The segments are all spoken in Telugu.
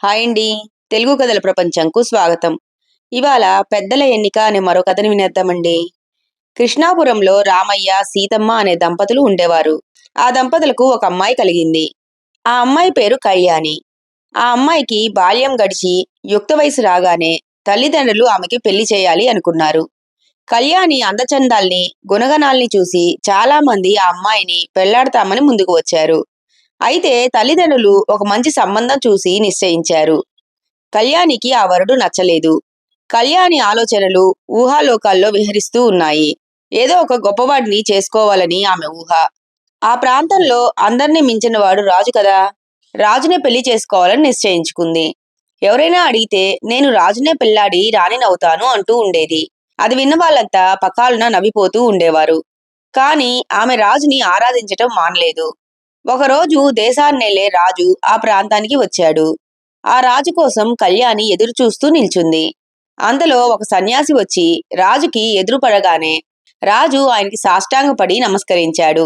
హాయ్ అండి. తెలుగు కథల ప్రపంచంకు స్వాగతం. ఇవాళ పెద్దల ఎన్నిక అనే మరో కథని వినేద్దామండి. కృష్ణాపురంలో రామయ్య, సీతమ్మ అనే దంపతులు ఉండేవారు. ఆ దంపతులకు ఒక అమ్మాయి కలిగింది. ఆ అమ్మాయి పేరు కళ్యాణి. ఆ అమ్మాయికి బాల్యం గడిచి యుక్త వయసు రాగానే తల్లిదండ్రులు ఆమెకి పెళ్లి చేయాలి అనుకున్నారు. కళ్యాణి అందచందాల్ని, గుణగణాల్ని చూసి చాలా మంది ఆ అమ్మాయిని పెళ్లాడతామని ముందుకు వచ్చారు. అయితే తల్లిదండ్రులు ఒక మంచి సంబంధం చూసి నిశ్చయించారు. కళ్యాణికి ఆ వరుడు నచ్చలేదు. కళ్యాణి ఆలోచనలు ఊహాలోకాల్లో విహరిస్తూ ఉన్నాయి. ఏదో ఒక గొప్పవాడిని చేసుకోవాలని ఆమె ఊహ. ఆ ప్రాంతంలో అందర్నీ మించినవాడు రాజు కదా. రాజునే పెళ్లి చేసుకోవాలని నిశ్చయించుకుంది. ఎవరైనా అడిగితే నేను రాజునే పెళ్లాడి రాణినవుతాను అంటూ ఉండేది. అది విన్న వాళ్ళంతా పకాలున నవ్విపోతూ ఉండేవారు. కాని ఆమె రాజుని ఆరాధించటం మానలేదు. ఒకరోజు దేశాన్నేలే రాజు ఆ ప్రాంతానికి వచ్చాడు. ఆ రాజు కోసం కళ్యాణి ఎదురుచూస్తూ నిల్చుంది. అంతలో ఒక సన్యాసి వచ్చి రాజుకి ఎదురుపడగానే రాజు ఆయనకి సాష్టాంగపడి నమస్కరించాడు.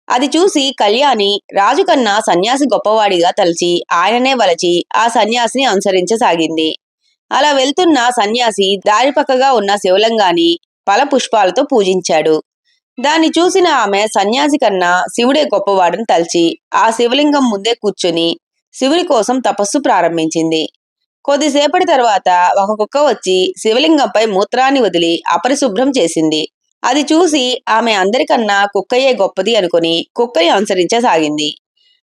అది చూసి కళ్యాణి రాజు కన్నా సన్యాసి గొప్పవాడిగా తలచి ఆయననే వలచి ఆ సన్యాసిని అనుసరించసాగింది. అలా వెళ్తున్న సన్యాసి దారి పక్కగా ఉన్న శివలింగాన్ని ఫల పుష్పాలతో పూజించాడు. దాన్ని చూసిన ఆమె సన్యాసి కన్నా శివుడే గొప్పవాడని తలచి ఆ శివలింగం ముందే కూర్చుని శివుని కోసం తపస్సు ప్రారంభించింది. కొద్దిసేపటి తర్వాత ఒక కుక్క వచ్చి శివలింగంపై మూత్రాన్ని వదిలి అపరిశుభ్రం చేసింది. అది చూసి ఆమె అందరికన్నా కుక్కయే గొప్పది అనుకుని కుక్కని అనుసరించసాగింది.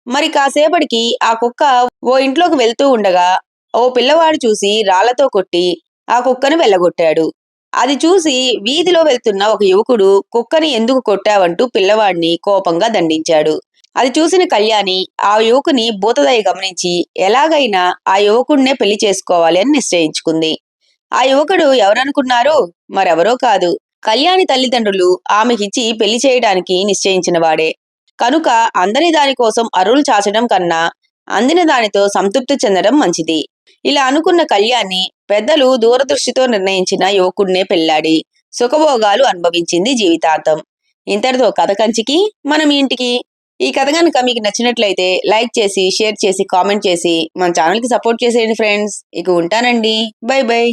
మరి కాసేపటికి ఆ కుక్క ఓ ఇంట్లోకి వెళ్తూ ఉండగా ఓ పిల్లవాడు చూసి రాళ్లతో కొట్టి ఆ కుక్కను వెళ్ళగొట్టాడు. అది చూసి వీధిలో వెళ్తున్న ఒక యువకుడు కుక్కని ఎందుకు కొట్టావంటూ పిల్లవాడిని కోపంగా దండించాడు. అది చూసిన కళ్యాణి ఆ యువకుని భూతదయ గమనించి ఎలాగైనా ఆ యువకుడినే పెళ్లి చేసుకోవాలి అని నిశ్చయించుకుంది. ఆ యువకుడు ఎవరనుకున్నారు? మరెవరో కాదు, కళ్యాణి తల్లిదండ్రులు ఆమెకిచ్చి పెళ్లి చేయడానికి నిశ్చయించిన వాడే. కనుక అందని దానికోసం అరువులు చాచడం కన్నా అందిన దానితో సంతృప్తి చెందడం మంచిది. ఇలా అనుకున్న కళ్యాణి పెద్దలు దూరదృష్టితో నిర్ణయించిన యువకుడినే పెళ్లాడి సుఖభోగాలు అనుభవించింది జీవితాంతం. ఇంతటితో కథ కంచికి మనం ఇంటికి. ఈ కథ కనుక మీకు నచ్చినట్లయితే లైక్ చేసి, షేర్ చేసి, కామెంట్ చేసి మన ఛానల్కి సపోర్ట్ చేసేయండి ఫ్రెండ్స్. ఇక ఉంటానండి. By by.